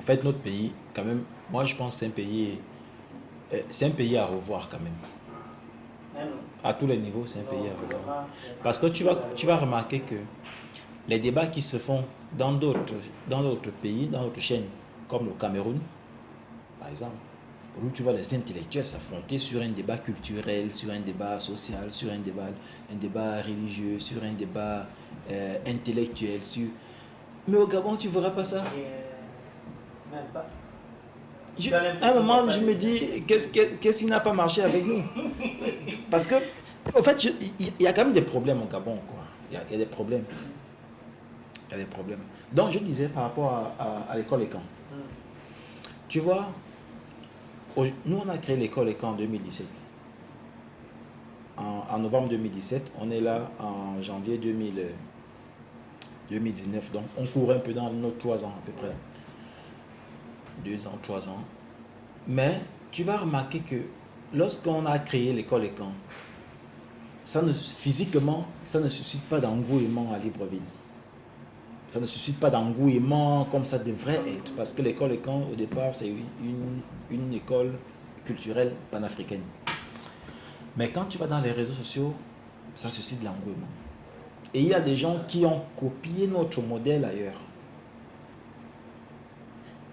En fait, notre pays, quand même, moi je pense que c'est un pays à revoir quand même. À tous les niveaux, c'est un pays à revoir. Parce que tu vas remarquer que les débats qui se font dans d'autres pays, dans d'autres chaînes, comme le Cameroun, par exemple, où tu vois les intellectuels s'affronter sur un débat culturel, sur un débat social, sur un débat religieux, sur un débat intellectuel. Mais au Gabon, tu ne verras pas ça. Même pas. À un moment, je me dis, qu'est-ce qui n'a pas marché avec nous? Parce que, en fait, il y a quand même des problèmes au Gabon, quoi. Il y a des problèmes. Il y a des problèmes. Donc, je disais par rapport à l'école Écan. Tu vois, nous, on a créé l'école Écan en 2017. En novembre 2017, on est là en janvier 2019. Donc, on court un peu dans nos 3 ans à peu près. 2 ans, 3 ans. Mais tu vas remarquer que lorsqu'on a créé l'école Écan, physiquement, ça ne suscite pas d'engouement à Libreville. Ça ne suscite pas d'engouement comme ça devrait être. Parce que l'école Écan, au départ, c'est une école culturelle panafricaine. Mais quand tu vas dans les réseaux sociaux, ça suscite de l'engouement. Et il y a des gens qui ont copié notre modèle ailleurs.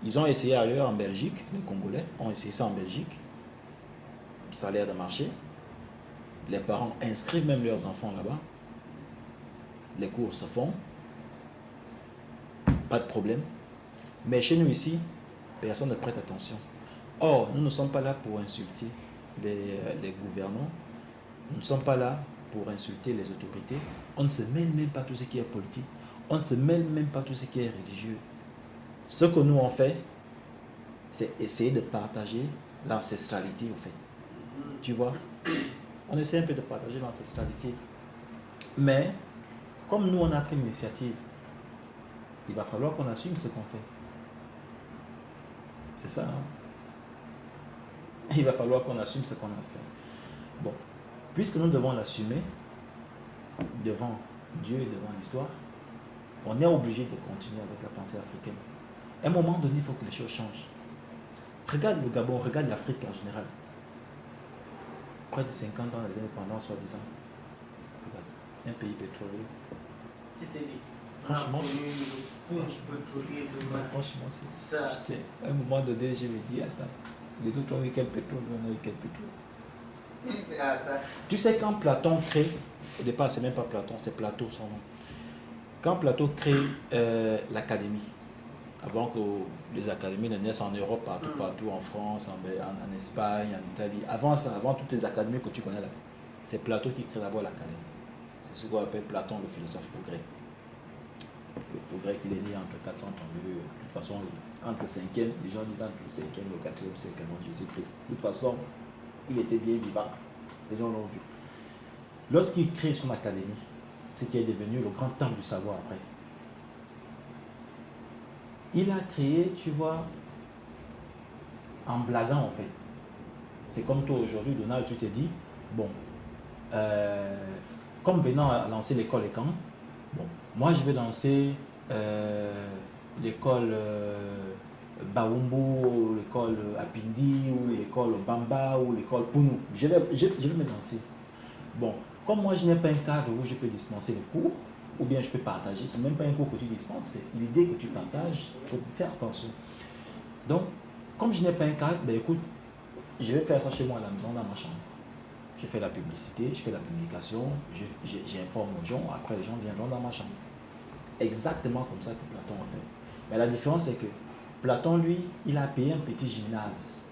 Ils ont essayé ailleurs en Belgique, les Congolais ont essayé ça en Belgique. Ça a l'air de marcher. Les parents inscrivent même leurs enfants là-bas. Les cours se font. Pas de problème. Mais chez nous ici, personne ne prête attention. Or, nous ne sommes pas là pour insulter les gouvernants. Nous ne sommes pas là pour insulter les autorités. On ne se mêle même pas tout ce qui est politique. On ne se mêle même pas tout ce qui est religieux. Ce que nous on fait, c'est essayer de partager l'ancestralité, au fait. Tu vois, on essaie un peu de partager l'ancestralité. Mais, comme nous on a pris l'initiative, il va falloir qu'on assume ce qu'on fait. C'est ça, hein? Il va falloir qu'on assume ce qu'on a fait. Bon, puisque nous devons l'assumer devant Dieu et devant l'histoire, on est obligé de continuer avec la pensée africaine. À un moment donné, il faut que les choses changent. Regarde le Gabon, regarde l'Afrique en général. Près de 50 ans, les indépendants, soi-disant. Regarde, un pays pétrolier. Franchement, c'est ça. À un moment donné, je me dis, attends, les autres ont eu quel pétrole, nous on a eu quel pétrole. Tu sais, quand Platon crée, au départ, c'est même pas Platon, c'est Platon son nom. Quand Platon crée l'académie, avant que les académies ne naissent en Europe, partout, en France, en Espagne, en Italie, avant toutes les académies que tu connais là, c'est Platon qui crée d'abord l'académie. C'est ce qu'on appelle Platon, le philosophe grec. Le grec, il est né entre 432, de toute façon, entre le 5e, les gens disent entre le 5e et le 4e siècle avant Jésus-Christ. De toute façon, il était bien vivant. Les gens l'ont vu. Lorsqu'il crée son académie, ce qui est devenu le grand temple du savoir après, il a créé, tu vois, en blaguant en fait. C'est comme toi aujourd'hui, Donald, tu t'es dit, bon, comme venant à lancer l'école Écan, bon, moi je vais lancer l'école Baumbu, ou l'école Apindi, ou l'école Bamba, ou l'école Pounou. Je vais me lancer. Bon, comme moi je n'ai pas un cadre où je peux dispenser les cours, ou bien je peux partager, c'est même pas un cours que tu dispenses, c'est l'idée que tu partages, il faut faire attention. Donc, comme je n'ai pas un cadre, ben écoute, je vais faire ça chez moi à la maison, dans ma chambre. Je fais la publicité, je fais la publication, j'informe aux gens, après les gens viendront dans ma chambre. Exactement comme ça que Platon a fait. Mais la différence c'est que Platon, lui, il a payé un petit gymnase.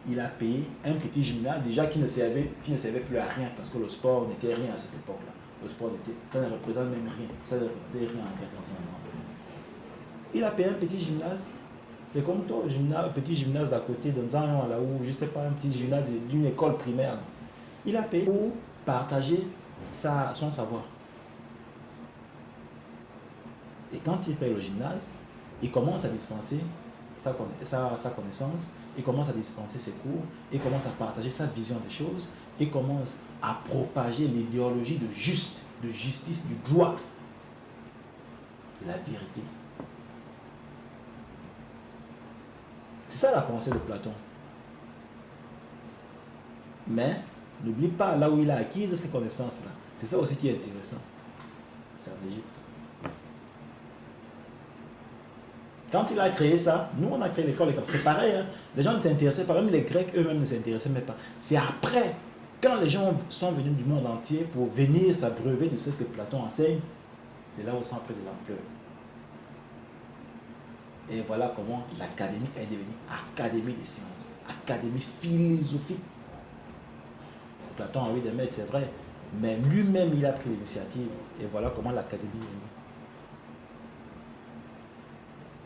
Il a payé un petit gymnase déjà qui ne servait plus à rien parce que le sport n'était rien à cette époque-là. Le sport ça ne représente même rien. Ça ne représentait rien en 1500 ans. Il a payé un petit gymnase. C'est comme toi, un petit gymnase d'à côté de Nzangon, là où, je ne sais pas, un petit gymnase d'une école primaire. Il a payé pour partager son savoir. Et quand il paye le gymnase, il commence à dispenser sa connaissance, il commence à dispenser ses cours, il commence à partager sa vision des choses, il commence à propager l'idéologie de justice, du droit, de la vérité. C'est ça la pensée de Platon. Mais n'oublie pas, là où il a acquis ces connaissances-là, c'est ça aussi qui est intéressant. C'est en Égypte. Quand il a créé ça, nous on a créé l'école. C'est pareil, hein? Les gens ne s'intéressaient pas, même les Grecs eux-mêmes ne s'intéressaient même pas. C'est après, quand les gens sont venus du monde entier pour venir s'abreuver de ce que Platon enseigne, c'est là où ça a pris de l'ampleur. Et voilà comment l'académie est devenue académie des sciences, académie philosophique. Platon a eu des maîtres, c'est vrai, mais lui-même il a pris l'initiative. Et voilà comment l'académie est venue.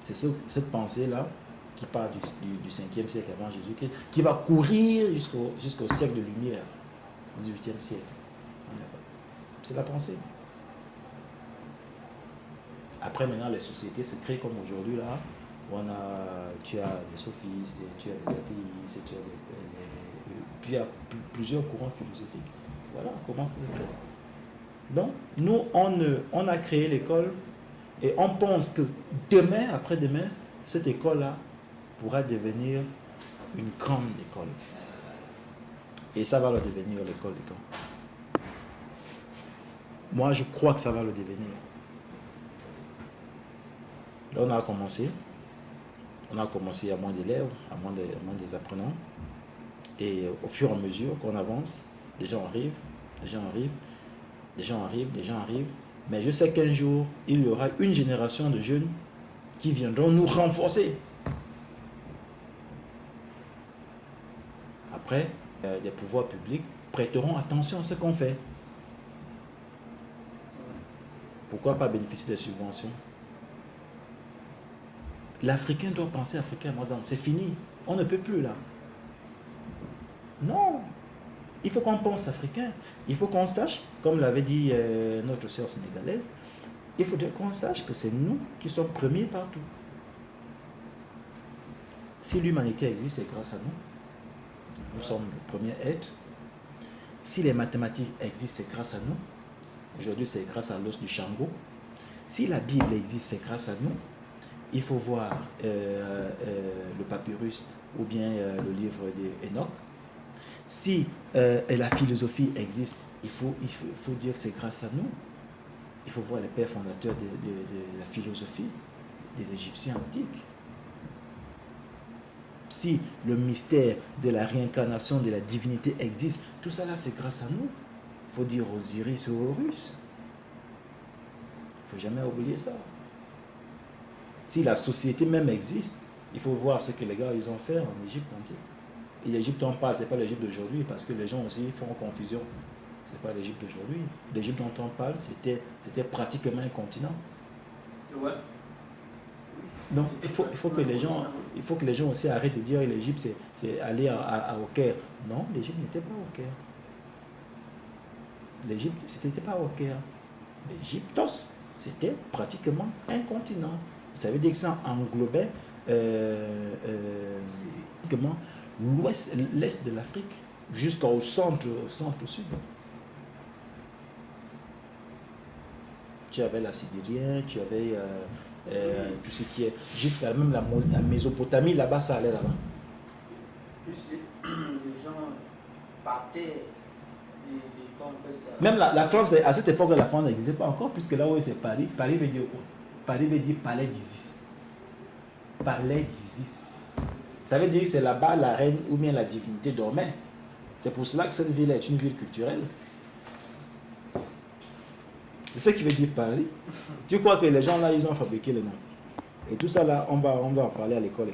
C'est cette pensée-là qui part du 5e siècle avant Jésus-Christ, qui va courir jusqu'au siècle de lumière, 18e siècle. C'est la pensée. Après, maintenant, les sociétés se créent comme aujourd'hui, là, où tu as des sophistes, tu as des athéistes, tu as plusieurs courants philosophiques. Voilà comment ça se crée. Donc, nous, on a créé l'école. Et on pense que demain, après-demain, cette école-là pourra devenir une grande école. Et ça va le devenir l'école des temps. Moi, je crois que ça va le devenir. Là, on a commencé. On a commencé à moins d'élèves, à moins des apprenants. Et au fur et à mesure qu'on avance, des gens arrivent. Mais je sais qu'un jour, il y aura une génération de jeunes qui viendront nous renforcer. Après, les pouvoirs publics prêteront attention à ce qu'on fait. Pourquoi pas bénéficier des subventions? L'Africain doit penser africain. C'est fini. On ne peut plus là. Non. Il faut qu'on pense africain. Il faut qu'on sache, comme l'avait dit notre sœur sénégalaise, il faudrait qu'on sache que c'est nous qui sommes premiers partout. Si l'humanité existe, c'est grâce à nous. Nous sommes le premier être. Si les mathématiques existent, c'est grâce à nous. Aujourd'hui, c'est grâce à l'os du Shango. Si la Bible existe, c'est grâce à nous. Il faut voir le papyrus ou bien le livre d'Enoch. Si la philosophie existe, il faut dire que c'est grâce à nous. Il faut voir les pères fondateurs de la philosophie des Égyptiens antiques. Si le mystère de la réincarnation de la divinité existe, tout ça là c'est grâce à nous. Il faut dire Osiris ou Horus. Il ne faut jamais oublier ça. Si la société même existe, il faut voir ce que les gars ils ont fait en Égypte antique. Et l'Égypte on parle, ce n'est pas l'Égypte d'aujourd'hui, parce que les gens aussi font confusion. Ce n'est pas l'Égypte d'aujourd'hui. L'Égypte dont on parle, c'était pratiquement un continent. Ouais. Donc il faut que les gens aussi arrêtent de dire que l'Égypte c'est aller au Caire. Non, l'Égypte n'était pas au Caire. L'Égypte, c'était pas au Caire. L'Égyptos, c'était pratiquement un continent. Ça veut dire que ça englobait l'est de l'Afrique jusqu'au centre sud. Tu avais la Sibérienne, tu avais tout ce qui est jusqu'à même la Mésopotamie, là-bas, ça allait là-bas. Plus les gens partaient. Même la France, à cette époque, la France n'existait pas encore, puisque là où c'est Paris, Paris veut dire quoi? Paris veut dire palais d'Isis. Palais d'Isis. Ça veut dire que c'est là-bas la reine ou bien la divinité dormait. C'est pour cela que cette ville est une ville culturelle. C'est ce qui veut dire Paris. Tu crois que les gens là, ils ont fabriqué le nom. Et tout ça là, on va en parler à l'école.